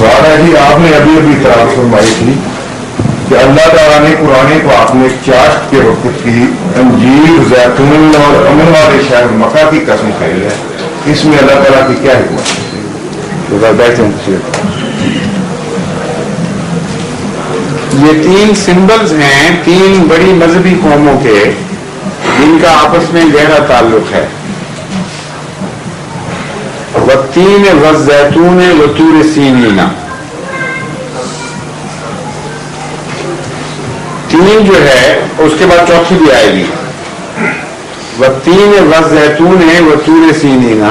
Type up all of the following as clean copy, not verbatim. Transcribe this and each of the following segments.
سوال ہے جی، آپ نے ابھی اعتراض فرمائی تھی کہ اللہ تعالیٰ نے قرآن پاک میں چاشت کے وقت کی انجیر، زیتون اور امن والے شہر مکہ کی قسم کھائی ہے، اس میں اللہ تعالیٰ کی کیا حکمت ہے؟ یہ تین سمبلز ہیں تین بڑی مذہبی قوموں کے، جن کا آپس میں گہرا تعلق ہے. والتین والزیتون وطور سینین. تین جو ہے اس کے بعد چوتھی بھی آئے گی. والتین والزیتون وطور سینین.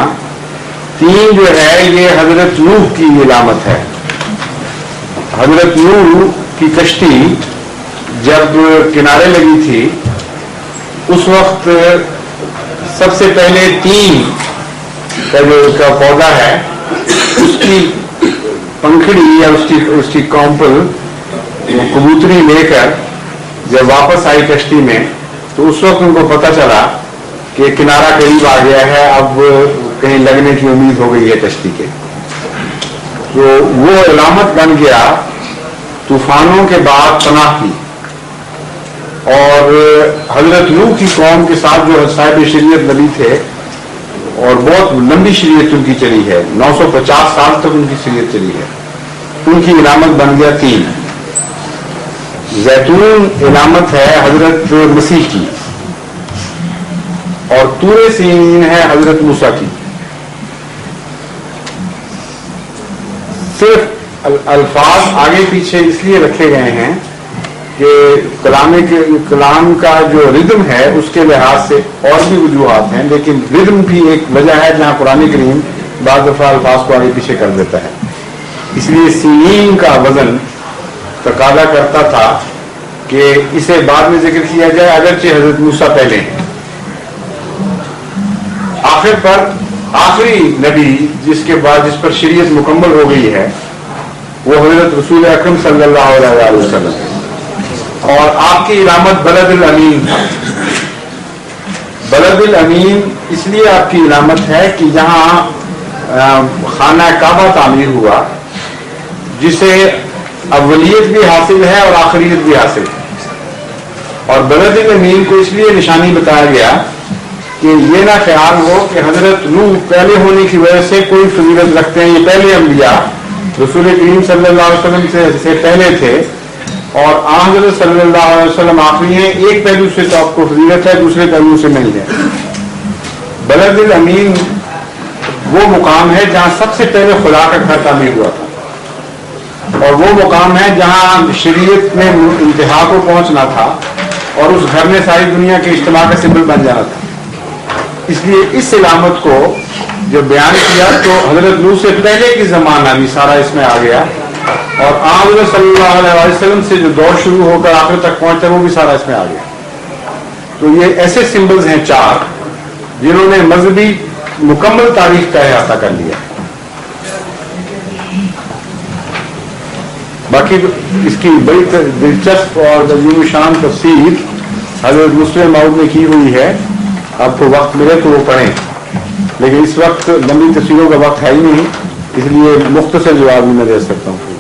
تین جو ہے یہ حضرت نوح کی علامت ہے. حضرت نوح کی کشتی جب کنارے لگی تھی اس وقت سب سے پہلے تین کا جو پودا ہے اس کی پنکھڑی یا اس کی کونپل کبوتری لے کر جب واپس آئی کشتی میں تو اس وقت ان کو پتہ چلا کہ کنارہ قریب آ گیا ہے، اب کہیں لگنے کی امید ہو گئی ہے کشتی کے. تو وہ علامت بن گیا طوفانوں کے بعد پناہ کی. اور حضرت نوح کی قوم کے ساتھ جو صاحب شریعت نبی تھے اور بہت لمبی شریعت ان کی چلی ہے، 950 سال تک ان کی شریعت چلی ہے، ان کی علامت بن گیا تین. زیتون علامت ہے حضرت مسیح کی اور طور سینین ہے حضرت موسیٰ کی. صرف الفاظ آگے پیچھے اس لیے رکھے گئے ہیں کہ کلام کا جو ردم ہے اس کے لحاظ سے اور بھی وجوہات ہیں، لیکن ردم بھی ایک وجہ ہے جہاں قرآن کریم بعض دفعہ الفاظ کو آگے پیچھے کر دیتا ہے. اس لیے سینین کا وزن تقاضا کرتا تھا کہ اسے بعد میں ذکر کیا جائے، اگرچہ حضرت موسیٰ پہلے ہیں. آخر پر آخری نبی جس پر شریعت مکمل ہو گئی ہے وہ حضرت رسول اکرم صلی اللہ علیہ وسلم ہے، اور آپ کی علامت بلد الامین تھا. بلد الامین اس لیے آپ کی علامت ہے کہ جہاں خانہ کعبہ تعمیر ہوا جسے اولیت بھی حاصل ہے اور آخریت بھی حاصل ہے. اور بلد الامین کو اس لیے نشانی بتایا گیا کہ یہ نہ خیال ہو کہ حضرت نوح پہلے ہونے کی وجہ سے کوئی فضیلت رکھتے ہیں. یہ پہلے انبیاء رسول کریم صلی اللہ علیہ وسلم سے پہلے تھے اور حضرت صلی اللہ علیہ وسلم آخری ہیں. ایک پہلو سے تو آپ کو فضیلت ہے، دوسرے پہلو سے نہیں ہے. بلد الامین وہ مقام ہے جہاں سب سے پہلے خدا کا گھر تعمیر ہوا تھا، اور وہ مقام ہے جہاں شریعت میں انتہا کو پہنچنا تھا اور اس گھر نے ساری دنیا کے اجتماع کا سمبل بن جانا تھا. اس لیے اس علامت کو جب بیان کیا تو حضرت نوح سے پہلے کی زمانہ بھی سارا اس میں آ گیا، اور حضرت صلی اللہ علیہ وسلم سے جو دور شروع ہو کر آخر تک پہنچتا وہ بھی سارا اس میں آ گیا. تو یہ ایسے سمبلز ہیں چار جنہوں نے مذہبی مکمل تاریخ کا احاطہ کر لیا. باقی اس کی بڑی دلچسپ اور عظیم شان تفسیر حضرت مسلم موعود نے کی ہوئی ہے. آپ کو وقت ملے تو وہ پڑھیں، لیکن اس وقت لمبی تفسیروں کا وقت ہے ہی نہیں، اس لیے مختصر جواب بھی میں دے سکتا ہوں.